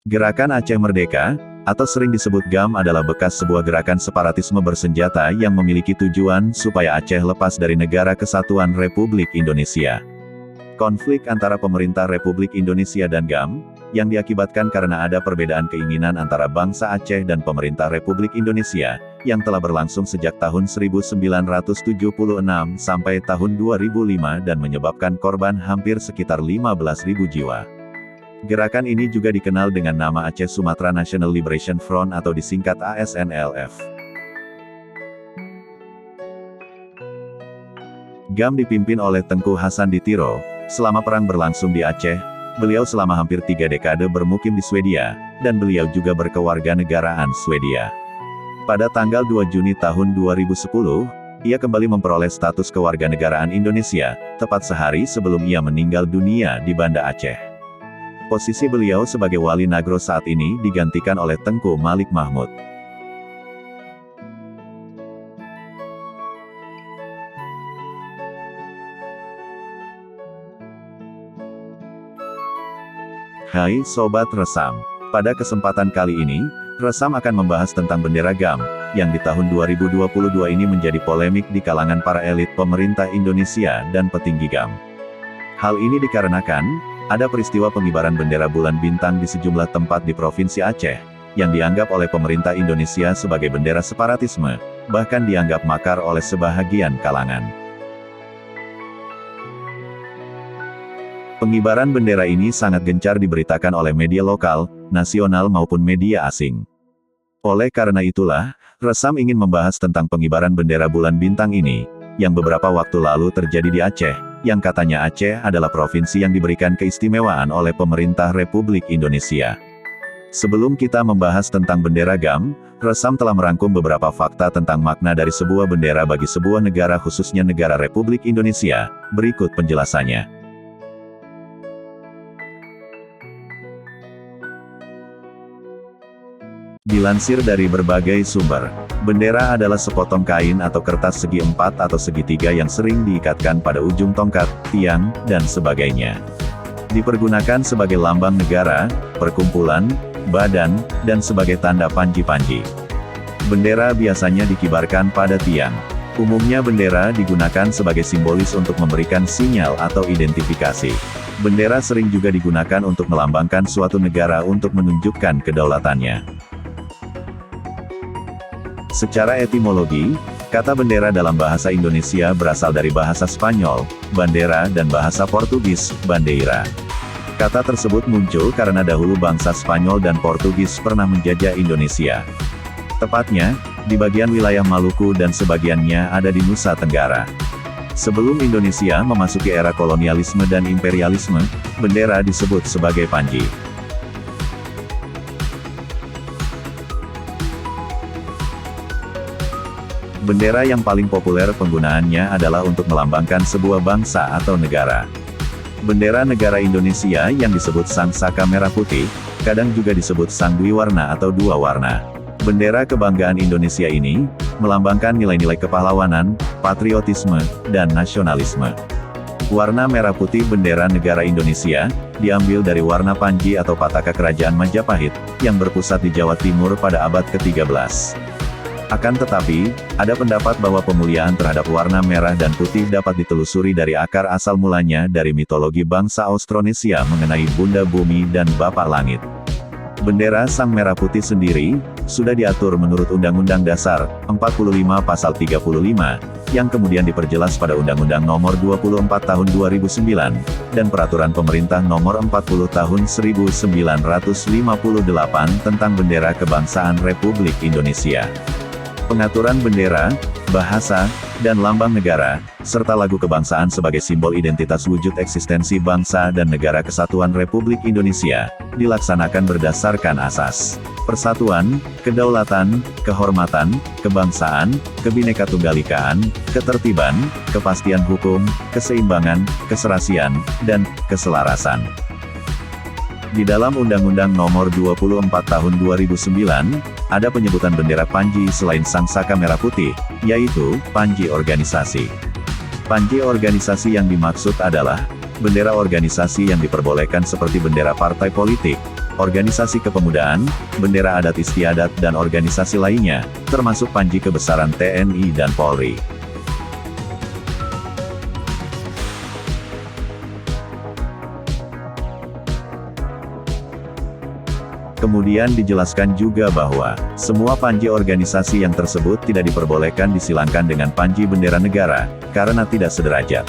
Gerakan Aceh Merdeka, atau sering disebut GAM adalah bekas sebuah gerakan separatisme bersenjata yang memiliki tujuan supaya Aceh lepas dari Negara Kesatuan Republik Indonesia. Konflik antara pemerintah Republik Indonesia dan GAM, yang diakibatkan karena ada perbedaan keinginan antara bangsa Aceh dan pemerintah Republik Indonesia, yang telah berlangsung sejak tahun 1976 sampai tahun 2005 dan menyebabkan korban hampir sekitar 15.000 jiwa. Gerakan ini juga dikenal dengan nama Aceh Sumatra National Liberation Front atau disingkat ASNLF. GAM dipimpin oleh Tengku Hasan Ditiro. Selama perang berlangsung di Aceh, beliau selama hampir 3 dekade bermukim di Swedia, dan beliau juga berkewarganegaraan Swedia. Pada tanggal 2 Juni tahun 2010, ia kembali memperoleh status kewarganegaraan Indonesia, tepat sehari sebelum ia meninggal dunia di Banda Aceh. Posisi beliau sebagai Wali Nagro saat ini digantikan oleh Tengku Malik Mahmud. Hai Sobat Resam. Pada kesempatan kali ini, Resam akan membahas tentang bendera GAM, yang di tahun 2022 ini menjadi polemik di kalangan para elit pemerintah Indonesia dan petinggi GAM. Hal ini dikarenakan ada peristiwa pengibaran bendera bulan bintang di sejumlah tempat di Provinsi Aceh, yang dianggap oleh pemerintah Indonesia sebagai bendera separatisme, bahkan dianggap makar oleh sebahagian kalangan. Pengibaran bendera ini sangat gencar diberitakan oleh media lokal, nasional maupun media asing. Oleh karena itulah, Resam ingin membahas tentang pengibaran bendera bulan bintang ini, yang beberapa waktu lalu terjadi di Aceh, yang katanya Aceh adalah provinsi yang diberikan keistimewaan oleh pemerintah Republik Indonesia. Sebelum kita membahas tentang bendera GAM, Resam telah merangkum beberapa fakta tentang makna dari sebuah bendera bagi sebuah negara khususnya negara Republik Indonesia. Berikut penjelasannya. Dilansir dari berbagai sumber, bendera adalah sepotong kain atau kertas segi 4 atau segitiga yang sering diikatkan pada ujung tongkat, tiang, dan sebagainya. Dipergunakan sebagai lambang negara, perkumpulan, badan, dan sebagai tanda panji-panji. Bendera biasanya dikibarkan pada tiang. Umumnya bendera digunakan sebagai simbolis untuk memberikan sinyal atau identifikasi. Bendera sering juga digunakan untuk melambangkan suatu negara untuk menunjukkan kedaulatannya. Secara etimologi, kata bendera dalam bahasa Indonesia berasal dari bahasa Spanyol, bandera, dan bahasa Portugis, bandeira. Kata tersebut muncul karena dahulu bangsa Spanyol dan Portugis pernah menjajah Indonesia. Tepatnya, di bagian wilayah Maluku dan sebagiannya ada di Nusa Tenggara. Sebelum Indonesia memasuki era kolonialisme dan imperialisme, bendera disebut sebagai panji. Bendera yang paling populer penggunaannya adalah untuk melambangkan sebuah bangsa atau negara. Bendera negara Indonesia yang disebut Sang Saka Merah Putih, kadang juga disebut Sang Dwi Warna atau dua warna. Bendera kebanggaan Indonesia ini, melambangkan nilai-nilai kepahlawanan, patriotisme, dan nasionalisme. Warna merah putih bendera negara Indonesia, diambil dari warna panji atau pataka kerajaan Majapahit, yang berpusat di Jawa Timur pada abad ke-13. Akan tetapi, ada pendapat bahwa pemuliaan terhadap warna merah dan putih dapat ditelusuri dari akar asal mulanya dari mitologi bangsa Austronesia mengenai Bunda Bumi dan Bapa Langit. Bendera Sang Merah Putih sendiri, sudah diatur menurut Undang-Undang Dasar 45 Pasal 35, yang kemudian diperjelas pada Undang-Undang Nomor 24 Tahun 2009, dan Peraturan Pemerintah Nomor 40 Tahun 1958 tentang Bendera Kebangsaan Republik Indonesia. Pengaturan bendera, bahasa, dan lambang negara, serta lagu kebangsaan sebagai simbol identitas wujud eksistensi bangsa dan negara kesatuan Republik Indonesia, dilaksanakan berdasarkan asas persatuan, kedaulatan, kehormatan, kebangsaan, kebinekatunggalikaan, ketertiban, kepastian hukum, keseimbangan, keserasian, dan keselarasan. Di dalam Undang-Undang Nomor 24 Tahun 2009, ada penyebutan bendera panji selain Sang Saka Merah Putih, yaitu panji organisasi. Panji organisasi yang dimaksud adalah bendera organisasi yang diperbolehkan seperti bendera partai politik, organisasi kepemudaan, bendera adat istiadat dan organisasi lainnya, termasuk panji kebesaran TNI dan Polri. Kemudian dijelaskan juga bahwa, semua panji organisasi yang tersebut tidak diperbolehkan disilangkan dengan panji bendera negara, karena tidak sederajat.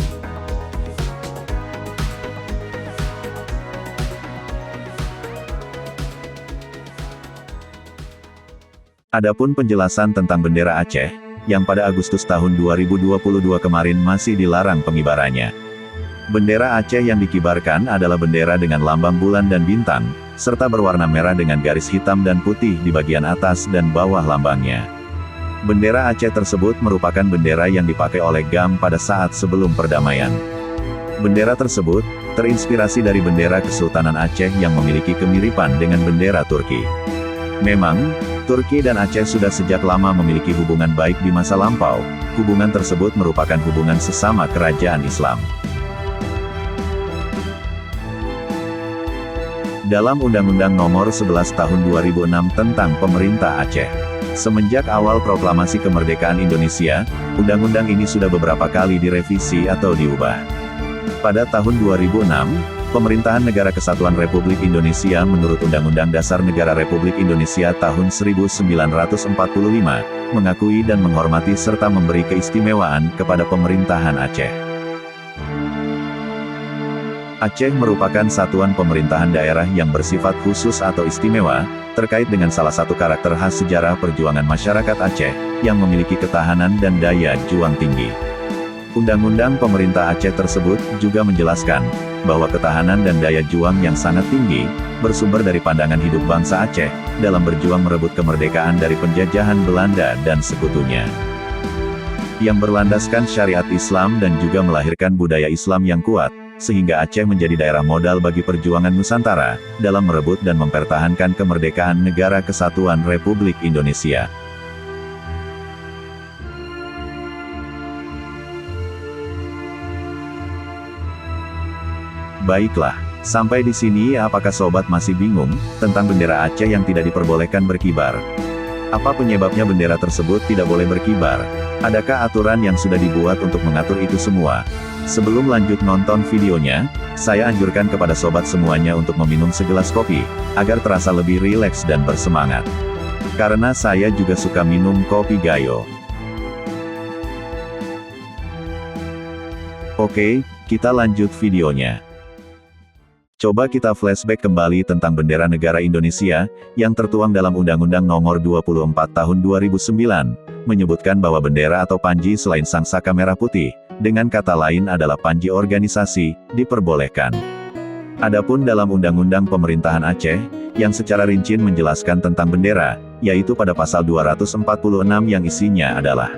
Adapun penjelasan tentang bendera Aceh, yang pada Agustus tahun 2022 kemarin masih dilarang pengibarannya. Bendera Aceh yang dikibarkan adalah bendera dengan lambang bulan dan bintang, serta berwarna merah dengan garis hitam dan putih di bagian atas dan bawah lambangnya. Bendera Aceh tersebut merupakan bendera yang dipakai oleh GAM pada saat sebelum perdamaian. Bendera tersebut terinspirasi dari bendera Kesultanan Aceh yang memiliki kemiripan dengan bendera Turki. Memang, Turki dan Aceh sudah sejak lama memiliki hubungan baik di masa lampau. Hubungan tersebut merupakan hubungan sesama kerajaan Islam. Dalam Undang-Undang Nomor 11 Tahun 2006 tentang Pemerintah Aceh. Semenjak awal proklamasi kemerdekaan Indonesia, undang-undang ini sudah beberapa kali direvisi atau diubah. Pada tahun 2006, Pemerintahan Negara Kesatuan Republik Indonesia menurut Undang-Undang Dasar Negara Republik Indonesia tahun 1945, mengakui dan menghormati serta memberi keistimewaan kepada pemerintahan Aceh. Aceh merupakan satuan pemerintahan daerah yang bersifat khusus atau istimewa, terkait dengan salah satu karakter khas sejarah perjuangan masyarakat Aceh, yang memiliki ketahanan dan daya juang tinggi. Undang-undang pemerintah Aceh tersebut juga menjelaskan, bahwa ketahanan dan daya juang yang sangat tinggi, bersumber dari pandangan hidup bangsa Aceh, dalam berjuang merebut kemerdekaan dari penjajahan Belanda dan sekutunya. Yang berlandaskan syariat Islam dan juga melahirkan budaya Islam yang kuat, sehingga Aceh menjadi daerah modal bagi perjuangan Nusantara, dalam merebut dan mempertahankan kemerdekaan Negara Kesatuan Republik Indonesia. Baiklah, sampai di sini apakah sobat masih bingung, tentang bendera Aceh yang tidak diperbolehkan berkibar? Apa penyebabnya bendera tersebut tidak boleh berkibar? Adakah aturan yang sudah dibuat untuk mengatur itu semua? Sebelum lanjut nonton videonya, saya anjurkan kepada sobat semuanya untuk meminum segelas kopi, agar terasa lebih rileks dan bersemangat. Karena saya juga suka minum kopi Gayo. Oke, kita lanjut videonya. Coba kita flashback kembali tentang bendera negara Indonesia, yang tertuang dalam Undang-Undang Nomor 24 Tahun 2009, menyebutkan bahwa bendera atau panji selain sang saka merah putih, dengan kata lain adalah panji organisasi, diperbolehkan. Adapun dalam Undang-Undang Pemerintahan Aceh, yang secara rinci menjelaskan tentang bendera, yaitu pada pasal 246 yang isinya adalah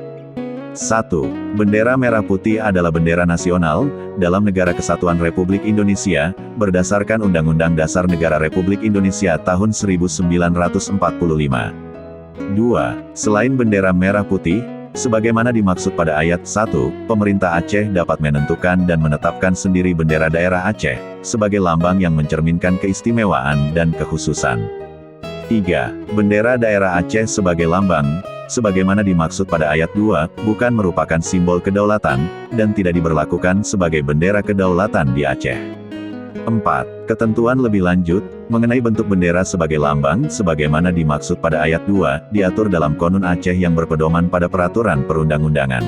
1. Bendera merah putih adalah bendera nasional, dalam Negara Kesatuan Republik Indonesia, berdasarkan Undang-Undang Dasar Negara Republik Indonesia tahun 1945. 2. Selain bendera merah putih, sebagaimana dimaksud pada ayat 1, pemerintah Aceh dapat menentukan dan menetapkan sendiri bendera daerah Aceh, sebagai lambang yang mencerminkan keistimewaan dan kekhususan. 3. Bendera daerah Aceh sebagai lambang, sebagaimana dimaksud pada ayat 2, bukan merupakan simbol kedaulatan, dan tidak diberlakukan sebagai bendera kedaulatan di Aceh. 4. Ketentuan lebih lanjut, mengenai bentuk bendera sebagai lambang, sebagaimana dimaksud pada ayat 2, diatur dalam Konun Aceh yang berpedoman pada peraturan perundang-undangan.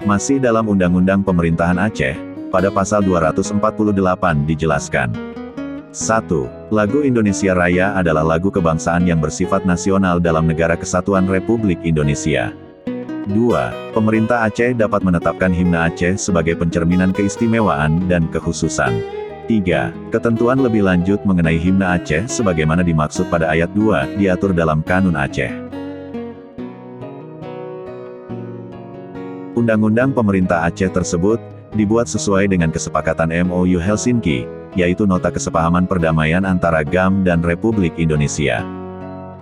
Masih dalam Undang-Undang Pemerintahan Aceh, pada pasal 248 dijelaskan. 1. Lagu Indonesia Raya adalah lagu kebangsaan yang bersifat nasional dalam Negara Kesatuan Republik Indonesia. 2. Pemerintah Aceh dapat menetapkan himne Aceh sebagai pencerminan keistimewaan dan kekhususan. 3. Ketentuan lebih lanjut mengenai himne Aceh sebagaimana dimaksud pada ayat 2, diatur dalam Kanun Aceh. Undang-undang pemerintah Aceh tersebut, dibuat sesuai dengan kesepakatan MOU Helsinki, yaitu Nota Kesepahaman Perdamaian antara GAM dan Republik Indonesia.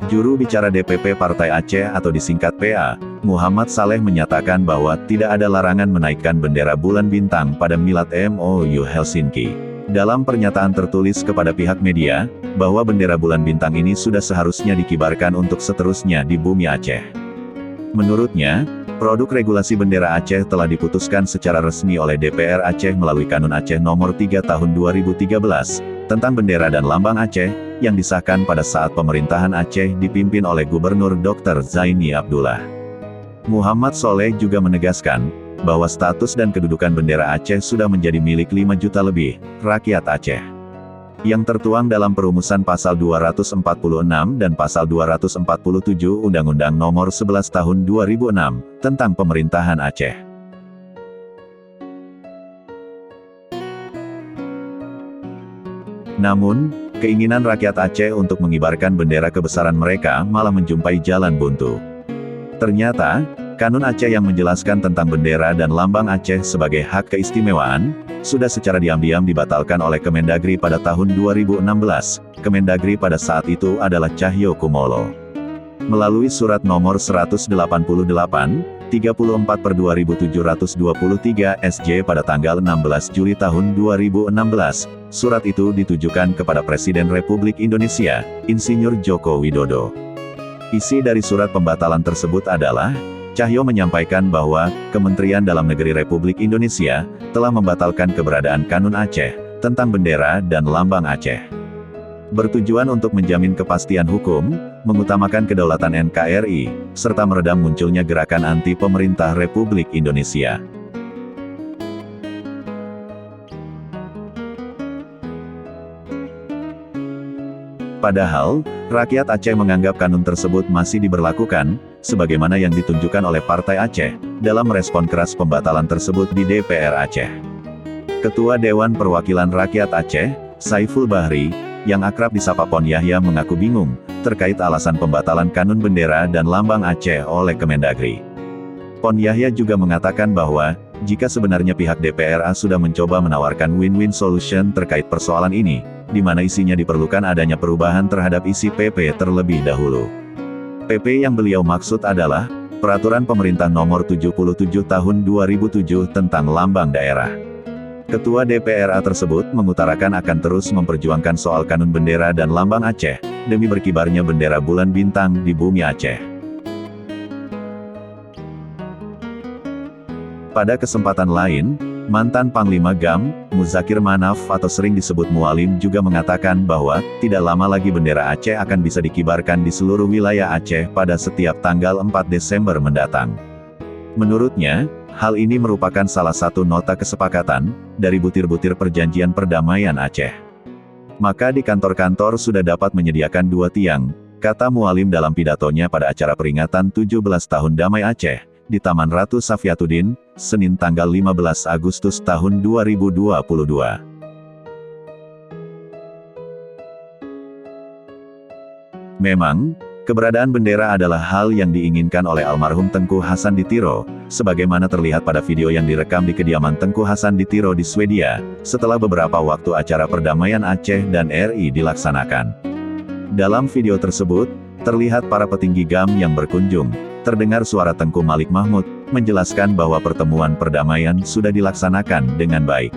Juru bicara DPP Partai Aceh atau disingkat PA, Muhammad Saleh menyatakan bahwa tidak ada larangan menaikkan bendera bulan bintang pada milad MOU Helsinki. Dalam pernyataan tertulis kepada pihak media, bahwa bendera bulan bintang ini sudah seharusnya dikibarkan untuk seterusnya di bumi Aceh. Menurutnya, produk regulasi bendera Aceh telah diputuskan secara resmi oleh DPR Aceh melalui Kanun Aceh Nomor 3 Tahun 2013, tentang bendera dan lambang Aceh, yang disahkan pada saat pemerintahan Aceh dipimpin oleh Gubernur Dr. Zaini Abdullah. Muhammad Soleh juga menegaskan, bahwa status dan kedudukan bendera Aceh sudah menjadi milik 5 juta lebih rakyat Aceh. Yang tertuang dalam perumusan pasal 246 dan pasal 247 Undang-Undang Nomor 11 Tahun 2006 tentang Pemerintahan Aceh. Namun, keinginan rakyat Aceh untuk mengibarkan bendera kebesaran mereka malah menjumpai jalan buntu. Ternyata, Kanun Aceh yang menjelaskan tentang bendera dan lambang Aceh sebagai hak keistimewaan, sudah secara diam-diam dibatalkan oleh Kemendagri pada tahun 2016. Kemendagri pada saat itu adalah Cahyo Kumolo. Melalui surat nomor 188, 34/2723 SJ pada tanggal 16 Juli tahun 2016, surat itu ditujukan kepada Presiden Republik Indonesia, Insinyur Joko Widodo. Isi dari surat pembatalan tersebut adalah, Cahyo menyampaikan bahwa, Kementerian Dalam Negeri Republik Indonesia, telah membatalkan keberadaan Kanun Aceh, tentang bendera dan lambang Aceh. Bertujuan untuk menjamin kepastian hukum, mengutamakan kedaulatan NKRI, serta meredam munculnya gerakan anti-pemerintah Republik Indonesia. Padahal, rakyat Aceh menganggap kanun tersebut masih diberlakukan, sebagaimana yang ditunjukkan oleh Partai Aceh, dalam merespon keras pembatalan tersebut di DPR Aceh. Ketua Dewan Perwakilan Rakyat Aceh, Saiful Bahri, yang akrab disapa Pon Yahya mengaku bingung, terkait alasan pembatalan kanun bendera dan lambang Aceh oleh Kemendagri. Pon Yahya juga mengatakan bahwa, jika sebenarnya pihak DPRA sudah mencoba menawarkan win-win solution terkait persoalan ini, di mana isinya diperlukan adanya perubahan terhadap isi PP terlebih dahulu. PP yang beliau maksud adalah, Peraturan Pemerintah Nomor 77 Tahun 2007 tentang Lambang Daerah. Ketua DPRA tersebut mengutarakan akan terus memperjuangkan soal kanun bendera dan lambang Aceh, demi berkibarnya bendera bulan bintang di bumi Aceh. Pada kesempatan lain, mantan Panglima GAM, Muzakir Manaf atau sering disebut Mualim juga mengatakan bahwa, tidak lama lagi bendera Aceh akan bisa dikibarkan di seluruh wilayah Aceh pada setiap tanggal 4 Desember mendatang. Menurutnya, hal ini merupakan salah satu nota kesepakatan, dari butir-butir perjanjian perdamaian Aceh. Maka di kantor-kantor sudah dapat menyediakan 2 tiang, kata Mualim dalam pidatonya pada acara peringatan 17 tahun Damai Aceh, di Taman Ratu Safiatuddin, Senin tanggal 15 Agustus tahun 2022. Memang, keberadaan bendera adalah hal yang diinginkan oleh almarhum Tengku Hasan Ditiro, sebagaimana terlihat pada video yang direkam di kediaman Tengku Hasan Ditiro di Swedia, setelah beberapa waktu acara perdamaian Aceh dan RI dilaksanakan. Dalam video tersebut, terlihat para petinggi GAM yang berkunjung. Terdengar suara Tengku Malik Mahmud, menjelaskan bahwa pertemuan perdamaian sudah dilaksanakan dengan baik.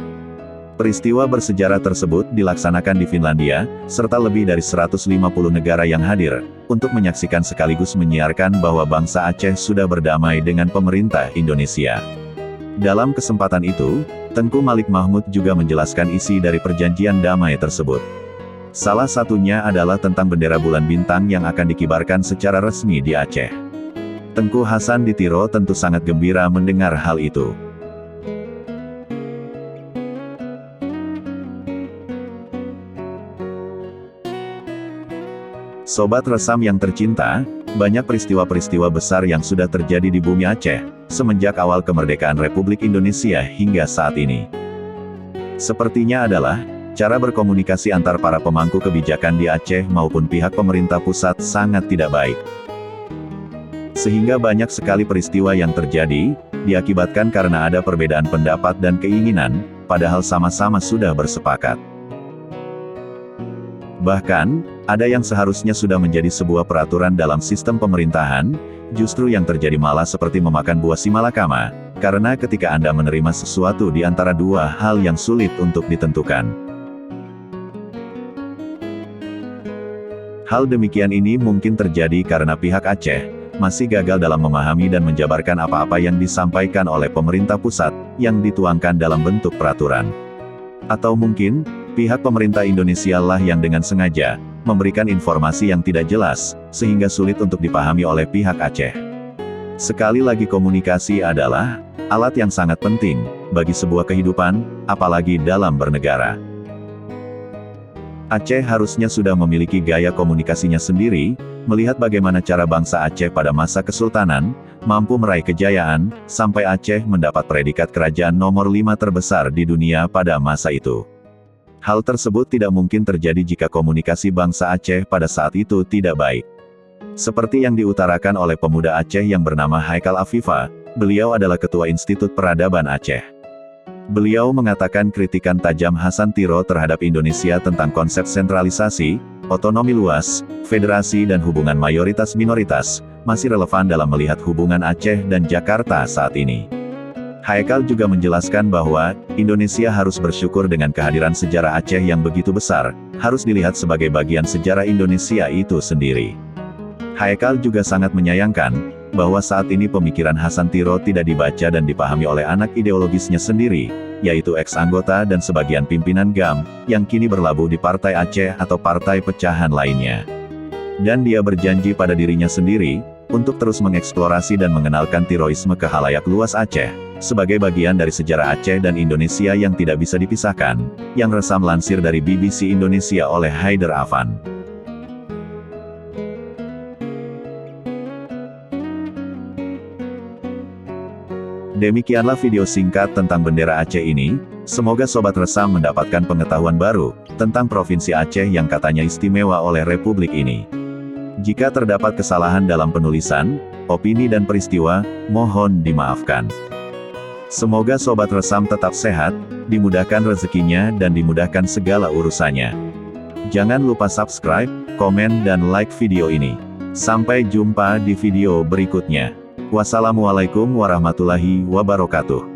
Peristiwa bersejarah tersebut dilaksanakan di Finlandia, serta lebih dari 150 negara yang hadir, untuk menyaksikan sekaligus menyiarkan bahwa bangsa Aceh sudah berdamai dengan pemerintah Indonesia. Dalam kesempatan itu, Tengku Malik Mahmud juga menjelaskan isi dari perjanjian damai tersebut. Salah satunya adalah tentang bendera bulan bintang yang akan dikibarkan secara resmi di Aceh. Tengku Hasan Ditiro tentu sangat gembira mendengar hal itu. Sobat Resam yang tercinta, banyak peristiwa-peristiwa besar yang sudah terjadi di bumi Aceh, semenjak awal kemerdekaan Republik Indonesia hingga saat ini. Sepertinya adalah, cara berkomunikasi antar para pemangku kebijakan di Aceh maupun pihak pemerintah pusat sangat tidak baik. Sehingga banyak sekali peristiwa yang terjadi, diakibatkan karena ada perbedaan pendapat dan keinginan, padahal sama-sama sudah bersepakat. Bahkan, ada yang seharusnya sudah menjadi sebuah peraturan dalam sistem pemerintahan, justru yang terjadi malah seperti memakan buah si malakama, karena ketika Anda menerima sesuatu di antara dua hal yang sulit untuk ditentukan. Hal demikian ini mungkin terjadi karena pihak Aceh masih gagal dalam memahami dan menjabarkan apa-apa yang disampaikan oleh pemerintah pusat, yang dituangkan dalam bentuk peraturan. Atau mungkin, pihak pemerintah Indonesia lah yang dengan sengaja memberikan informasi yang tidak jelas, sehingga sulit untuk dipahami oleh pihak Aceh. Sekali lagi, komunikasi adalah alat yang sangat penting bagi sebuah kehidupan, apalagi dalam bernegara. Aceh harusnya sudah memiliki gaya komunikasinya sendiri, melihat bagaimana cara bangsa Aceh pada masa kesultanan, mampu meraih kejayaan, sampai Aceh mendapat predikat kerajaan nomor 5 terbesar di dunia pada masa itu. Hal tersebut tidak mungkin terjadi jika komunikasi bangsa Aceh pada saat itu tidak baik. Seperti yang diutarakan oleh pemuda Aceh yang bernama Haikal Afifa, beliau adalah Ketua Institut Peradaban Aceh. Beliau mengatakan kritikan tajam Hasan Tiro terhadap Indonesia tentang konsep sentralisasi, otonomi luas, federasi dan hubungan mayoritas-minoritas, masih relevan dalam melihat hubungan Aceh dan Jakarta saat ini. Haikal juga menjelaskan bahwa, Indonesia harus bersyukur dengan kehadiran sejarah Aceh yang begitu besar, harus dilihat sebagai bagian sejarah Indonesia itu sendiri. Haikal juga sangat menyayangkan, bahwa saat ini pemikiran Hasan Tiro tidak dibaca dan dipahami oleh anak ideologisnya sendiri, yaitu ex-anggota dan sebagian pimpinan GAM, yang kini berlabuh di Partai Aceh atau partai pecahan lainnya. Dan dia berjanji pada dirinya sendiri, untuk terus mengeksplorasi dan mengenalkan Tiroisme ke khalayak luas Aceh, sebagai bagian dari sejarah Aceh dan Indonesia yang tidak bisa dipisahkan, yang resam lansir dari BBC Indonesia oleh Haider Afan. Demikianlah video singkat tentang bendera Aceh ini, semoga Sobat Resam mendapatkan pengetahuan baru, tentang Provinsi Aceh yang katanya istimewa oleh Republik ini. Jika terdapat kesalahan dalam penulisan, opini dan peristiwa, mohon dimaafkan. Semoga Sobat Resam tetap sehat, dimudahkan rezekinya dan dimudahkan segala urusannya. Jangan lupa subscribe, komen dan like video ini. Sampai jumpa di video berikutnya. Wassalamualaikum warahmatullahi wabarakatuh.